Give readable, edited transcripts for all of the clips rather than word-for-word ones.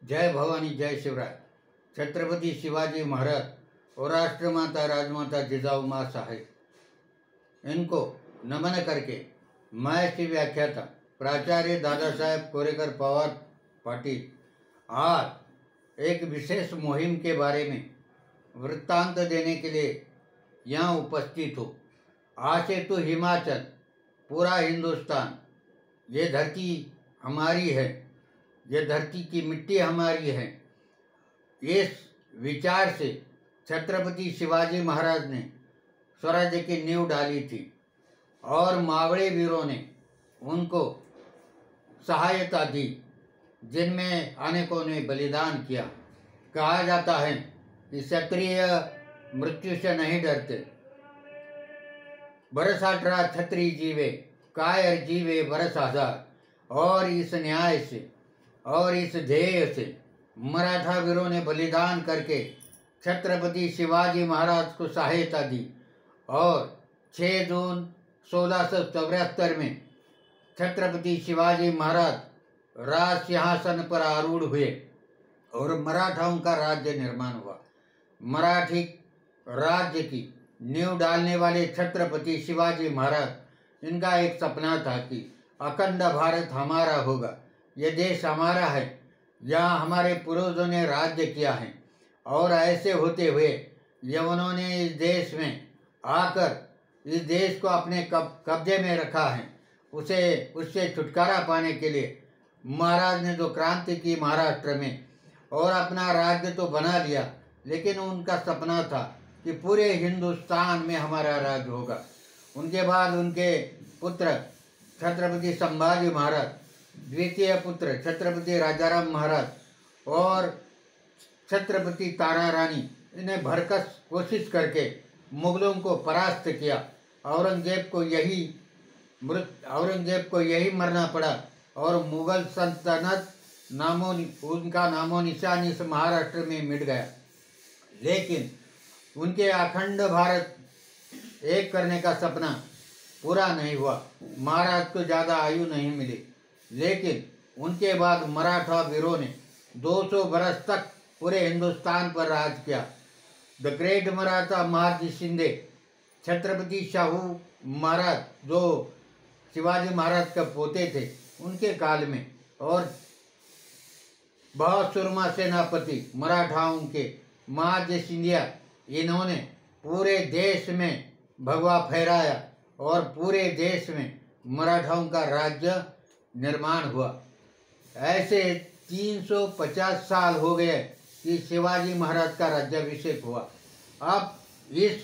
जय भवानी, जय शिवराय। छत्रपति शिवाजी महाराज और राष्ट्रमाता राजमाता जिजाऊ माँ साहेब, इनको नमन करके मैं श्री व्याख्याता प्राचार्य दादा साहेब कोरेकर पवार पाटिल आज एक विशेष मुहिम के बारे में वृत्तांत देने के लिए यहाँ उपस्थित हूँ। आज से तो हिमाचल, पूरा हिंदुस्तान, ये धरती हमारी है, ये धरती की मिट्टी हमारी है। इस विचार से छत्रपति शिवाजी महाराज ने स्वराज्य की नींव डाली थी और मावड़े वीरों ने उनको सहायता दी, जिनमें अनेकों ने बलिदान किया। कहा जाता है कि क्षत्रिय मृत्यु से नहीं डरते। बरस 18 छत्री जीवे, कायर जीवे बरस 1000। और इस न्याय से और इस ध्येय से मराठा वीरों ने बलिदान करके छत्रपति शिवाजी महाराज को सहायता दी और 6 जून 1674 में छत्रपति शिवाजी महाराज राज सिंहासन पर आरूढ़ हुए और मराठाओं का राज्य निर्माण हुआ। मराठी राज्य की नींव डालने वाले छत्रपति शिवाजी महाराज, इनका एक सपना था कि अखंड भारत हमारा होगा, ये देश हमारा है, यहाँ हमारे पूर्वजों ने राज्य किया है। और ऐसे होते हुए यवनों ने इस देश में आकर इस देश को अपने कब्जे में रखा है। उससे छुटकारा पाने के लिए महाराज ने जो क्रांति की महाराष्ट्र में और अपना राज्य तो बना लिया, लेकिन उनका सपना था कि पूरे हिंदुस्तान में हमारा राज्य होगा। उनके बाद उनके पुत्र छत्रपति संभाजी महाराज, द्वितीय पुत्र छत्रपति राजाराम महाराज और छत्रपति तारा रानी, इन्हें भरकस कोशिश करके मुगलों को परास्त किया। औरंगजेब को यही मरना पड़ा और मुगल सल्तनत उनका नामो निशान इस महाराष्ट्र में मिट गया। लेकिन उनके अखंड भारत एक करने का सपना पूरा नहीं हुआ। महाराज को ज़्यादा आयु नहीं मिली, लेकिन उनके बाद मराठा वीरों ने 200 बरस तक पूरे हिंदुस्तान पर राज किया। द ग्रेट मराठा महाराज शिंदे, छत्रपति शाहू महाराज जो शिवाजी महाराज का पोते थे, उनके काल में, और बहुत सुरमा सेनापति मराठाओं के महाराज सिंधिया, इन्होंने पूरे देश में भगवा फहराया और पूरे देश में मराठाओं का राज्य निर्माण हुआ। ऐसे 350 साल हो गए कि शिवाजी महाराज का राज्याभिषेक हुआ। अब इस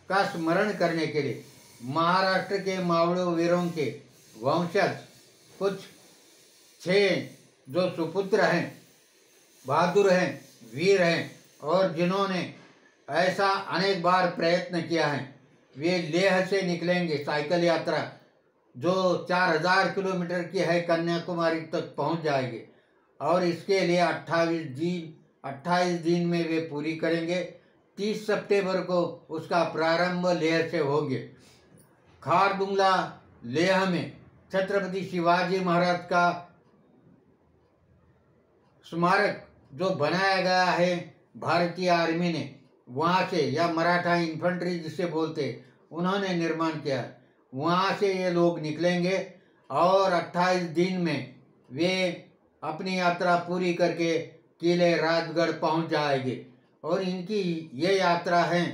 का स्मरण करने के लिए महाराष्ट्र के मावड़े वीरों के वंशज कुछ 6 जो सुपुत्र हैं, बहादुर हैं, वीर हैं और जिन्होंने ऐसा अनेक बार प्रयत्न किया है, वे लेह से निकलेंगे साइकिल यात्रा जो 4000 किलोमीटर की है, कन्याकुमारी तक पहुंच जाएंगे और इसके लिए 28 दिन में वे पूरी करेंगे। 30 सितंबर को उसका प्रारंभ लेह से होंगे। खारदुंगला लेह में छत्रपति शिवाजी महाराज का स्मारक जो बनाया गया है भारतीय आर्मी ने, वहाँ से, या मराठा इन्फेंट्री जिसे बोलते, उन्होंने निर्माण किया। वहाँ से ये लोग निकलेंगे और 28 दिन में वे अपनी यात्रा पूरी करके किले राजगढ़ पहुँच जाएंगे। और इनकी ये यात्रा है,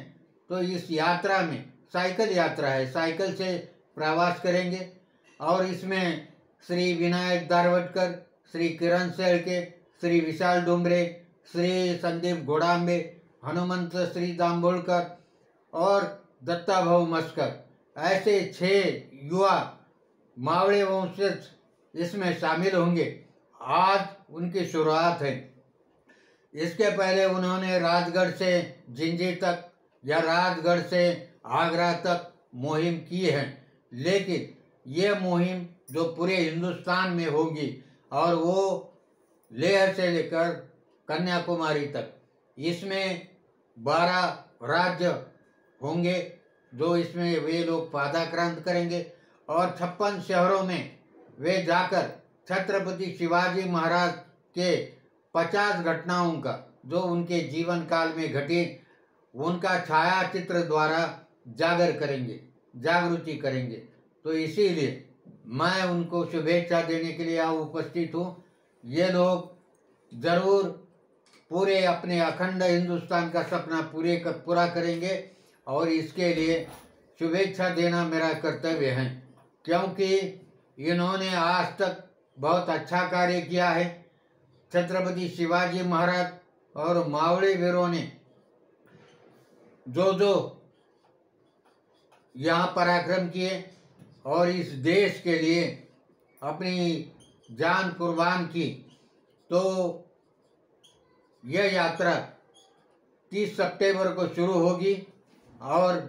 तो इस यात्रा में साइकिल यात्रा है, साइकिल से प्रवास करेंगे। और इसमें श्री विनायक दारवटकर, श्री किरण शेळके, श्री विशाल डोंबरे, श्री संदीप घोड़ांबे, हनुमंत श्री दाम्भोलकर और दत्ता भाऊ मस्कर, ऐसे 6 युवा मावड़े वंशज इसमें शामिल होंगे। आज उनकी शुरुआत है। इसके पहले उन्होंने राजगढ़ से जिंजी तक या राजगढ़ से आगरा तक मुहिम की है, लेकिन ये मुहिम जो पूरे हिंदुस्तान में होगी और वो लेह से लेकर कन्याकुमारी तक, इसमें 12 राज्य होंगे जो इसमें वे लोग पादाक्रांत करेंगे और 56 शहरों में वे जाकर छत्रपति शिवाजी महाराज के 50 घटनाओं का जो उनके जीवन काल में घटे उनका छाया चित्र द्वारा जागृति करेंगे। तो इसीलिए मैं उनको शुभेच्छा देने के लिए उपस्थित हूँ। ये लोग जरूर पूरे अपने अखंड हिंदुस्तान का सपना पूरा करेंगे और इसके लिए शुभेच्छा देना मेरा कर्तव्य है, क्योंकि इन्होंने आज तक बहुत अच्छा कार्य किया है। छत्रपति शिवाजी महाराज और मावड़े वीरों ने जो यहाँ पराक्रम किए और इस देश के लिए अपनी जान कुर्बान की, तो यह यात्रा 30 सितंबर को शुरू होगी और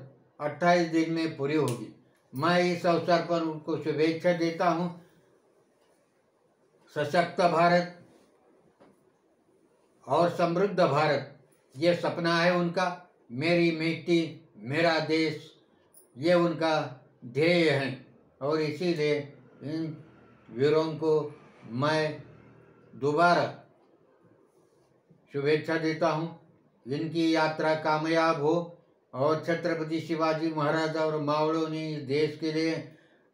28 दिन में पूरी होगी। मैं इस अवसर पर उनको शुभेच्छा देता हूँ। सशक्त भारत और समृद्ध भारत ये सपना है उनका। मेरी मिट्टी मेरा देश ये उनका ध्येय है और इसीलिए इन वीरों को मैं दोबारा शुभेच्छा देता हूँ। इनकी यात्रा कामयाब हो और छत्रपति शिवाजी महाराज और मावड़ों ने इस देश के लिए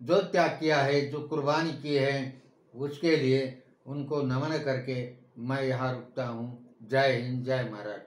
जो त्याग किया है, जो कुर्बानी की है, उसके लिए उनको नमन करके मैं यहाँ रुकता हूँ। जय हिंद, जय महाराज।